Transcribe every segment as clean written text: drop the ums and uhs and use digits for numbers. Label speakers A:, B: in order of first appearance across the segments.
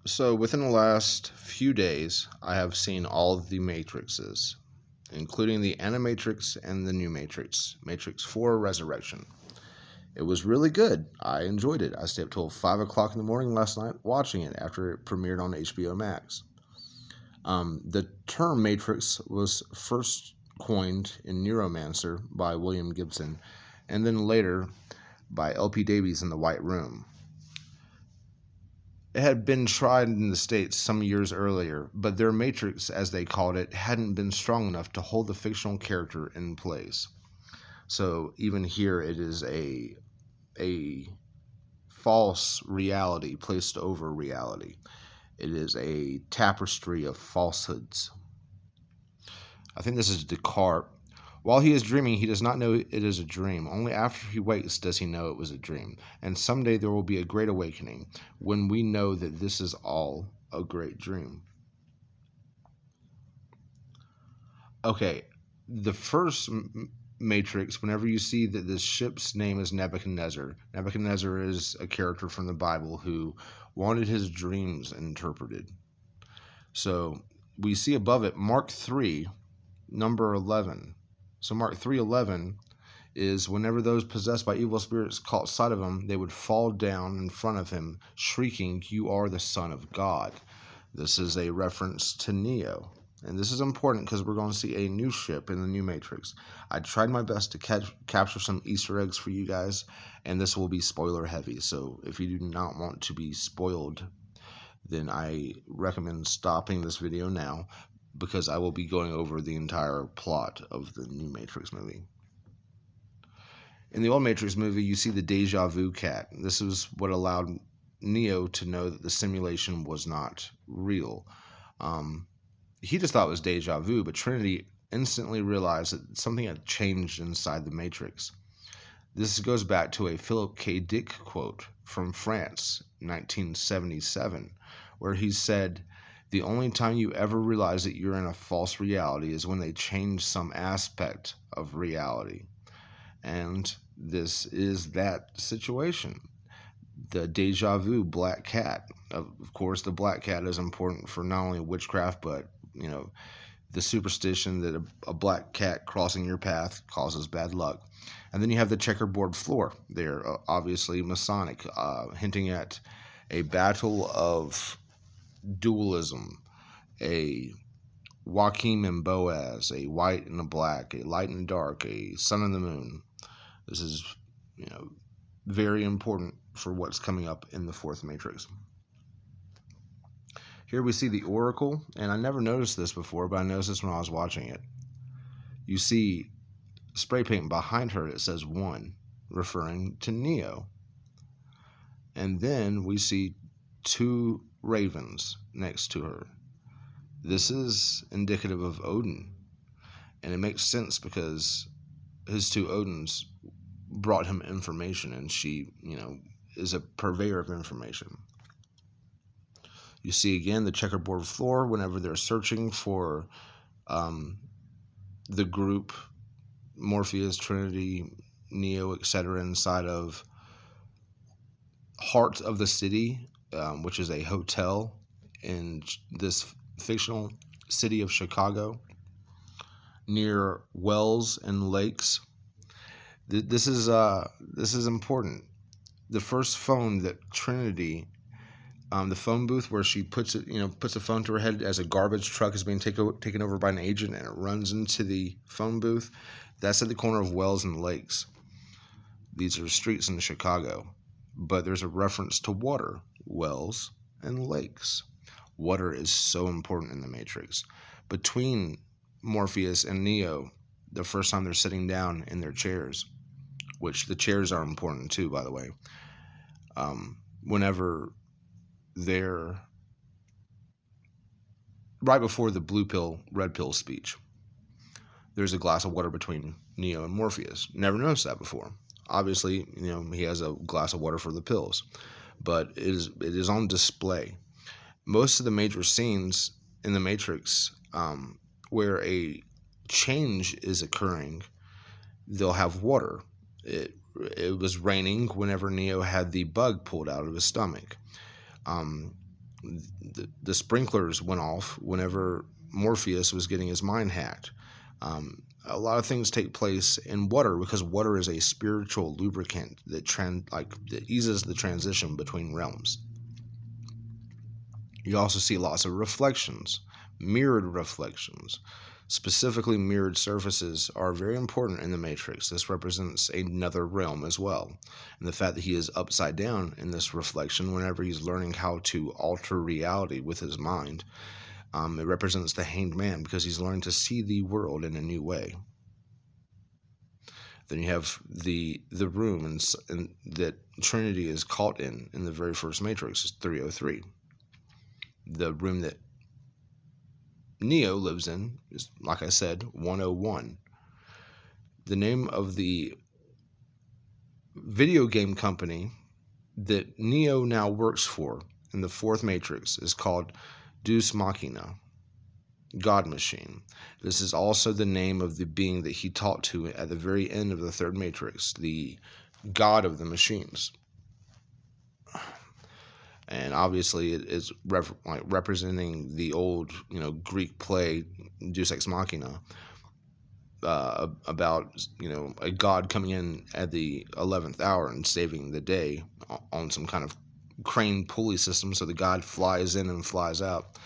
A: So within the last few days, I have seen all of the Matrixes, including the Animatrix and the new Matrix, Matrix 4 Resurrection. It was really good. I enjoyed it. I stayed up till 5 o'clock in the morning last night watching it after it premiered on HBO Max. The term Matrix was first coined in Neuromancer by William Gibson, and then later by L.P. Davies in The White Room. It had been tried in the States some years earlier, but their matrix, as they called it, hadn't been strong enough to hold the fictional character in place. So even here, it is a false reality placed over reality. It is a tapestry of falsehoods. I think this is Descartes. While he is dreaming, he does not know it is a dream. Only after he wakes does he know it was a dream. And someday there will be a great awakening when we know that this is all a great dream. Okay, the first Matrix, whenever you see that this ship's name is Nebuchadnezzar, Nebuchadnezzar is a character from the Bible who wanted his dreams interpreted. So we see above it Mark 3, number 11. So Mark 3:11 is whenever those possessed by evil spirits caught sight of him, they would fall down in front of him, shrieking, "You are the Son of God." This is a reference to Neo. And this is important because we're going to see a new ship in the new Matrix. I tried my best to capture some Easter eggs for you guys, and this will be spoiler heavy. So if you do not want to be spoiled, then I recommend stopping this video now, because I will be going over the entire plot of the new Matrix movie. In the old Matrix movie, you see the deja vu cat. This is what allowed Neo to know that the simulation was not real. He just thought it was deja vu, but Trinity instantly realized that something had changed inside the Matrix. This goes back to a Philip K. Dick quote from France, 1977, where he said, "The only time you ever realize that you're in a false reality is when they change some aspect of reality." And this is that situation. The deja vu black cat. Of course, the black cat is important for not only witchcraft, but, the superstition that a black cat crossing your path causes bad luck. And then you have the checkerboard floor there, obviously Masonic, hinting at a battle of dualism, a Joachim and Boaz, a white and a black, a light and a dark, a sun and the moon. This is, very important for what's coming up in the fourth Matrix. Here we see the Oracle, and I never noticed this before, but I noticed this when I was watching it. You see spray paint behind her, it says 1, referring to Neo. And then we see 2 ravens next to her. This is indicative of Odin, and it makes sense because his 2 Odins brought him information, and she, is a purveyor of information. You see again the checkerboard floor whenever they're searching for the group Morpheus, Trinity, Neo, etc. inside of Heart of the City, which is a hotel in this fictional city of Chicago, near wells and lakes. This is important. The first phone that Trinity, the phone booth where she puts a phone to her head as a garbage truck is being taken over by an agent, and it runs into the phone booth. That's at the corner of wells and lakes. These are streets in Chicago, but there's a reference to water, wells, and lakes. Water is so important in the Matrix. Between Morpheus and Neo, the first time they're sitting down in their chairs, which the chairs are important too, by the way, whenever they're right before the blue pill, red pill speech, there's a glass of water between Neo and Morpheus. Never noticed that before. Obviously, he has a glass of water for the pills, but it is on display. Most of the major scenes in the Matrix, where a change is occurring, they'll have water. It was raining whenever Neo had the bug pulled out of his stomach. the sprinklers went off whenever Morpheus was getting his mind hacked. A lot of things take place in water because water is a spiritual lubricant that that eases the transition between realms. You also see lots of reflections, mirrored reflections. Specifically, mirrored surfaces are very important in the Matrix. This represents another realm as well. And the fact that he is upside down in this reflection whenever he's learning how to alter reality with his mind, it represents the hanged man because he's learning to see the world in a new way. Then you have the room and that Trinity is caught in the very first Matrix, is 303. The room that Neo lives in is, like I said, 101. The name of the video game company that Neo now works for in the fourth Matrix is called Deus Machina, God Machine. This is also the name of the being that he talked to at the very end of the third Matrix, the God of the Machines. And obviously, it is representing the old, Greek play Deus Ex Machina, about a god coming in at the 11th hour and saving the day on some kind of crane pulley system. So the god flies in and flies out.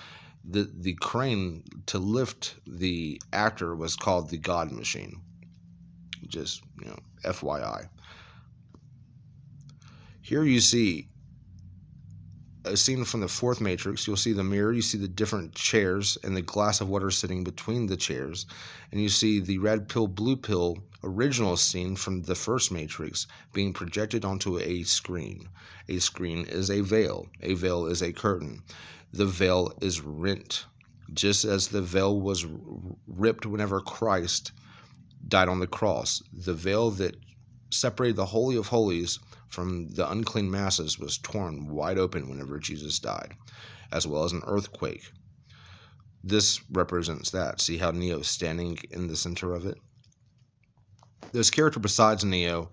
A: The crane to lift the actor was called the God Machine. Just FYI. Here you see a scene from the fourth Matrix. You'll see the mirror, you see the different chairs and the glass of water sitting between the chairs, and you see the red pill, blue pill original scene from the first Matrix being projected onto a screen. A screen is a veil is a curtain. The veil is rent, just as the veil was ripped whenever Christ died on the cross. The veil that separated the Holy of Holies from the unclean masses was torn wide open whenever Jesus died, as well as an earthquake. This represents that. See how Neo is standing in the center of it? This character besides Neo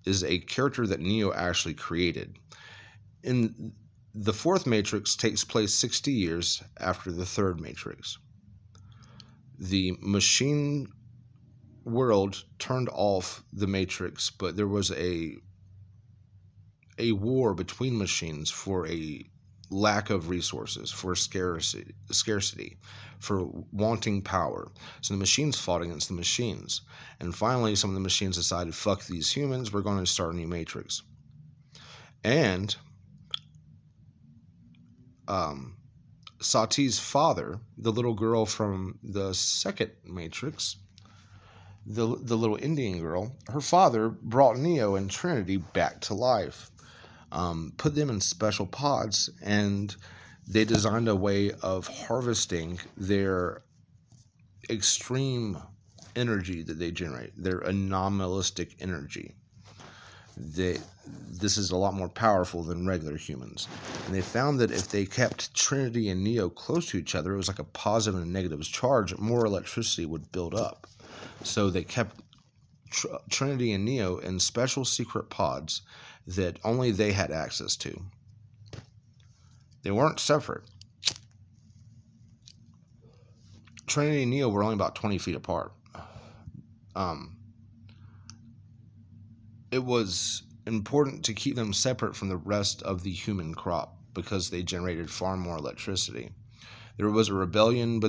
A: is a character that Neo actually created. In the fourth Matrix takes place 60 years after the third Matrix. The machine world turned off the Matrix, but there was a war between machines for a lack of resources, for scarcity, for wanting power. So the machines fought against the machines. And finally, some of the machines decided, fuck these humans, we're going to start a new Matrix. And Sati's father, the little girl from the second Matrix, the little Indian girl, her father brought Neo and Trinity back to life. Put them in special pods, and they designed a way of harvesting their extreme energy that they generate, their anomalistic energy. This is a lot more powerful than regular humans. And they found that if they kept Trinity and Neo close to each other, it was like a positive and a negative charge, more electricity would build up. So they kept Trinity and Neo in special secret pods that only they had access to. They weren't separate. Trinity and Neo were only about 20 feet apart. It was important to keep them separate from the rest of the human crop because they generated far more electricity. There was a rebellion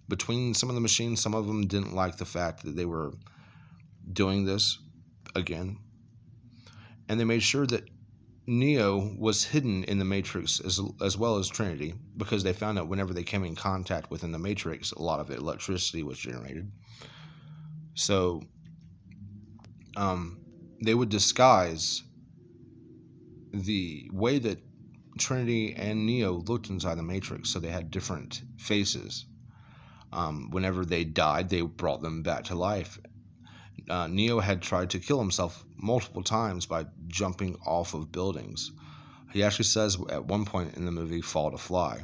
A: between some of the machines. Some of them didn't like the fact that they were doing this again. And they made sure that Neo was hidden in the Matrix as well as Trinity, because they found out whenever they came in contact within the Matrix, a lot of electricity was generated. So they would disguise the way that Trinity and Neo looked inside the Matrix, so they had different faces. Whenever they died, they brought them back to life. Neo had tried to kill himself multiple times by jumping off of buildings. He actually says at one point in the movie, fall to fly.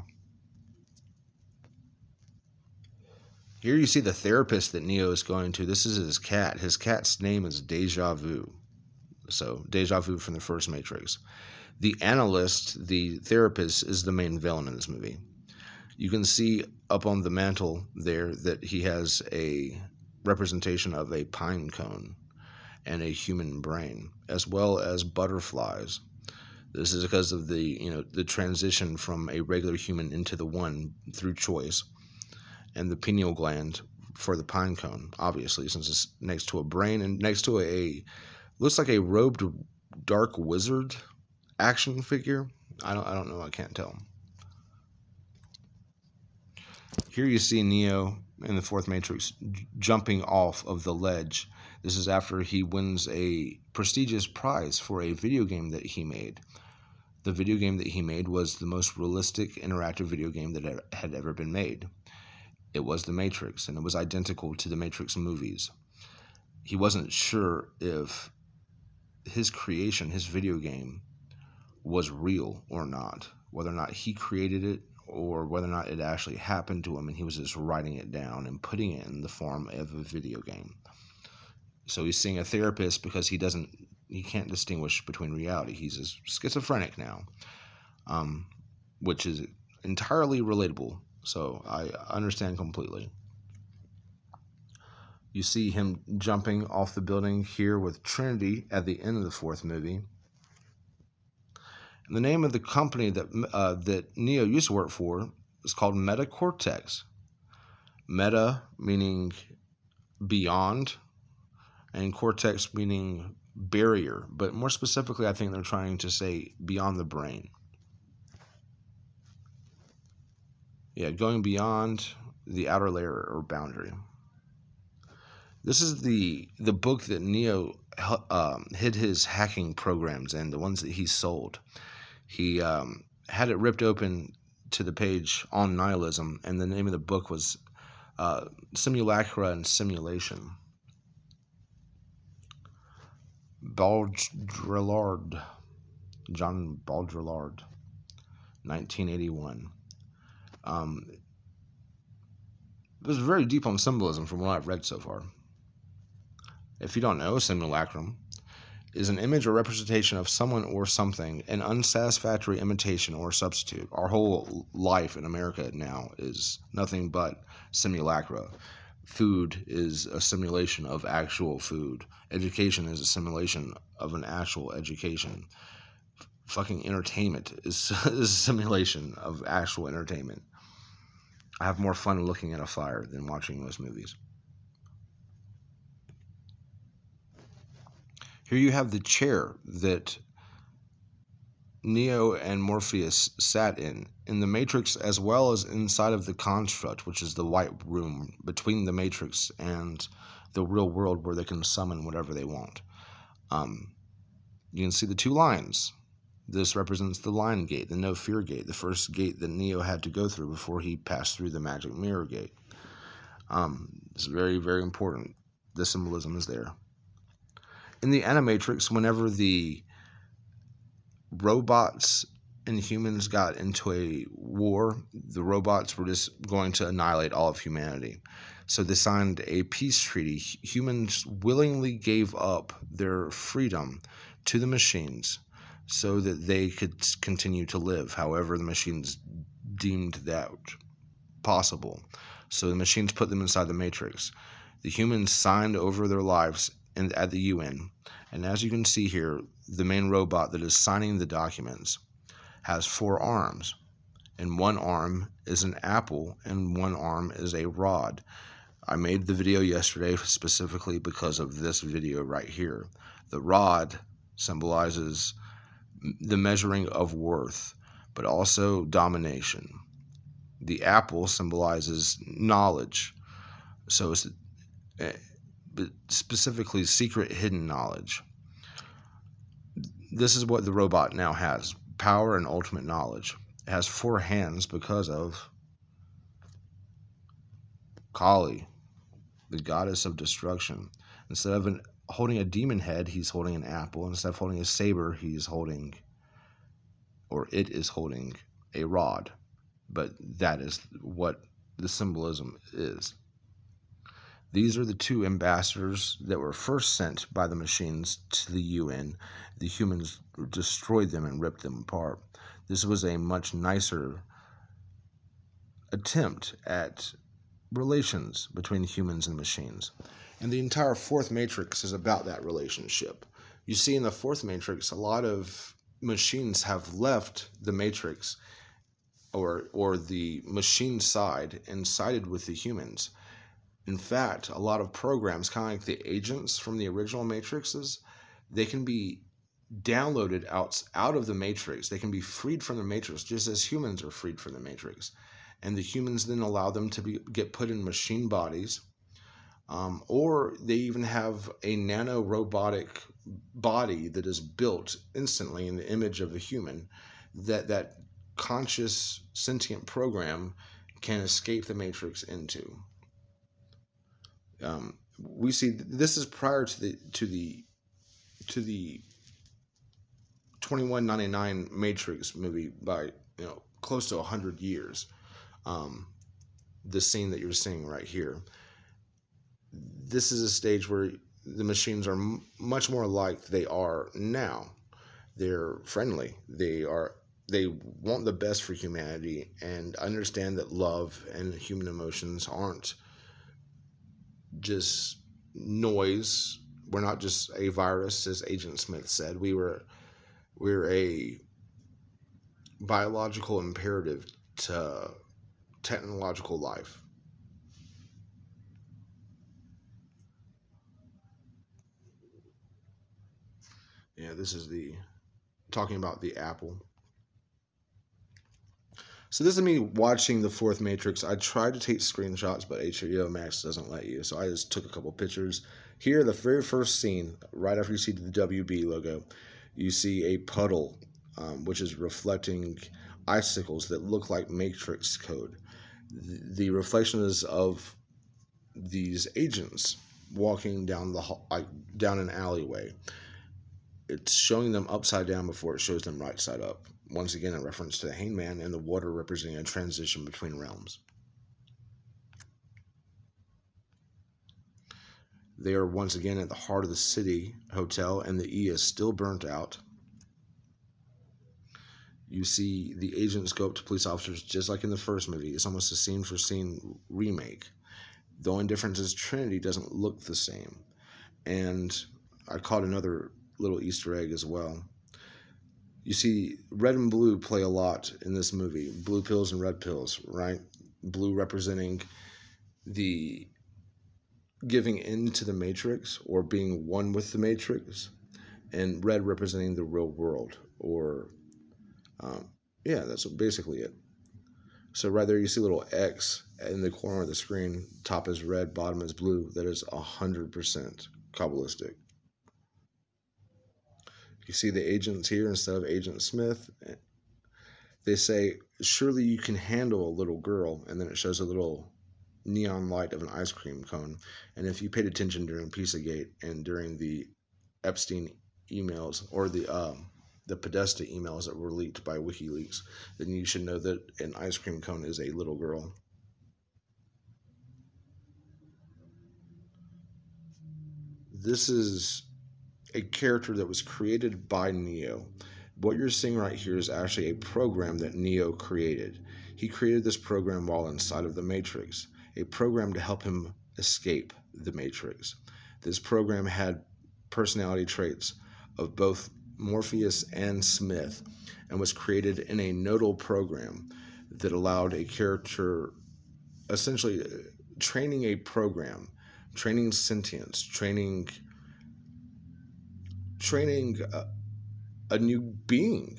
A: Here you see the therapist that Neo is going to. This is his cat. His cat's name is Deja Vu. So deja vu from the first Matrix. The analyst, the therapist, is the main villain in this movie. You can see up on the mantle there that he has a representation of a pine cone and a human brain, as well as butterflies. This is because of the transition from a regular human into the one through choice, and the pineal gland for the pine cone, obviously, since it's next to a brain and next to a looks like a robed dark wizard action figure. I don't know. I can't tell. Here you see Neo in the fourth Matrix jumping off of the ledge. This is after he wins a prestigious prize for a video game that he made. The video game that he made was the most realistic interactive video game that had ever been made. It was The Matrix, and it was identical to the Matrix movies. He wasn't sure if his creation, his video game, was real or not, whether or not he created it or whether or not it actually happened to him and he was just writing it down and putting it in the form of a video game. So he's seeing a therapist because he can't distinguish between reality. He's a schizophrenic now, which is entirely relatable. So I understand completely. You see him jumping off the building here with Trinity at the end of the fourth movie. And the name of the company that Neo used to work for is called Metacortex. Meta meaning beyond, and cortex meaning barrier. But more specifically, I think they're trying to say beyond the brain. Yeah, going beyond the outer layer or boundary. This is the book that Neo hid his hacking programs in, the ones that he sold. He had it ripped open to the page on nihilism, and the name of the book was Simulacra and Simulation. Baudrillard, John Baudrillard, 1981. It was very deep on symbolism from what I've read so far. If you don't know, simulacrum is an image or representation of someone or something, an unsatisfactory imitation or substitute. Our whole life in America now is nothing but simulacra. Food is a simulation of actual food. Education is a simulation of an actual education. Fucking entertainment is a simulation of actual entertainment. I have more fun looking at a fire than watching those movies. Here you have the chair that Neo and Morpheus sat in the Matrix, as well as inside of the construct, which is the white room between the Matrix and the real world where they can summon whatever they want. You can see the two lines. This represents the line gate, the no fear gate, the first gate that Neo had to go through before he passed through the magic mirror gate. It's very, very important. The symbolism is there. In the Animatrix, whenever the robots and humans got into a war, the robots were just going to annihilate all of humanity. So they signed a peace treaty. Humans willingly gave up their freedom to the machines so that they could continue to live, however the machines deemed that possible. So the machines put them inside the Matrix. The humans signed over their lives at the UN. And as you can see here, the main robot that is signing the documents has 4 arms. And one arm is an apple and one arm is a rod. I made the video yesterday specifically because of this video right here. The rod symbolizes the measuring of worth, but also domination. The apple symbolizes knowledge. So it's but specifically secret hidden knowledge. This is what the robot now has: power and ultimate knowledge. It has 4 hands because of Kali, the goddess of destruction. Instead of holding a demon head, he's holding an apple. Instead of holding a saber, it is holding a rod. But that is what the symbolism is. These are the two ambassadors that were first sent by the machines to the UN. The humans destroyed them and ripped them apart. This was a much nicer attempt at relations between humans and machines. And the entire fourth matrix is about that relationship. You see, in the fourth matrix, a lot of machines have left the matrix or the machine side and sided with the humans. In fact, a lot of programs, kind of like the agents from the original matrixes, they can be downloaded out of the matrix. They can be freed from the matrix, just as humans are freed from the matrix. And the humans then allow them to get put in machine bodies, or they even have a nano-robotic body that is built instantly in the image of a human, that conscious sentient program can escape the matrix into. We see this is prior to the 2199 Matrix movie by close to 100 years. The scene that you're seeing right here. This is a stage where the machines are much more like they are now. They're friendly. They want the best for humanity and understand that love and human emotions aren't just noise. We're not just a virus, as Agent Smith said. We're a biological imperative to technological life. Yeah, this is talking about the apple. So this is me watching the fourth Matrix. I tried to take screenshots, but HBO Max doesn't let you. So I just took a couple pictures. Here, the very first scene, right after you see the WB logo, you see a puddle, which is reflecting icicles that look like Matrix code. The reflection is of these agents walking down down an alleyway. It's showing them upside down before it shows them right side up. Once again, a reference to the hangman and the water representing a transition between realms. They are once again at the heart of the city hotel, and the E is still burnt out. You see the agents go up to police officers just like in the first movie. It's almost a scene-for-scene remake. The only difference is Trinity doesn't look the same. And I caught another little Easter egg as well. You see red and blue play a lot in this movie. Blue pills and red pills, right? Blue representing the giving in to the Matrix or being one with the Matrix, and red representing the real world, or that's basically it. So right there you see a little X in the corner of the screen. Top is red, bottom is blue. That is 100% Kabbalistic. You see the agents here instead of Agent Smith. They say, surely you can handle a little girl. And then it shows a little neon light of an ice cream cone. And if you paid attention during Pizzagate and during the Epstein emails, or the Podesta emails that were leaked by WikiLeaks, then you should know that an ice cream cone is a little girl. This is a character that was created by Neo. What you're seeing right here is actually a program that Neo created. He created this program while inside of the Matrix, a program to help him escape the Matrix. This program had personality traits of both Morpheus and Smith, and was created in a nodal program that allowed a character, essentially training a program, training sentience, training a new being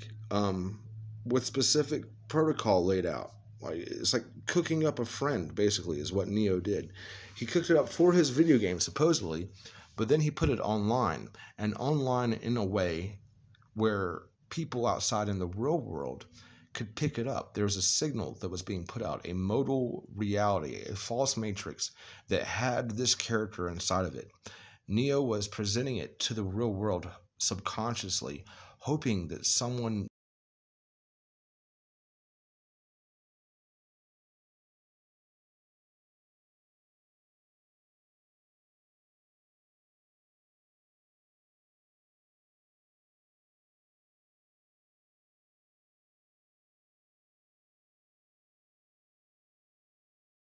A: with specific protocol laid out. It's like cooking up a friend, basically, is what Neo did. He cooked it up for his video game, supposedly, but then he put it online, and online in a way where people outside in the real world could pick it up. There was a signal that was being put out, a modal reality, a false matrix that had this character inside of it. Neo was presenting it to the real world subconsciously, hoping that someone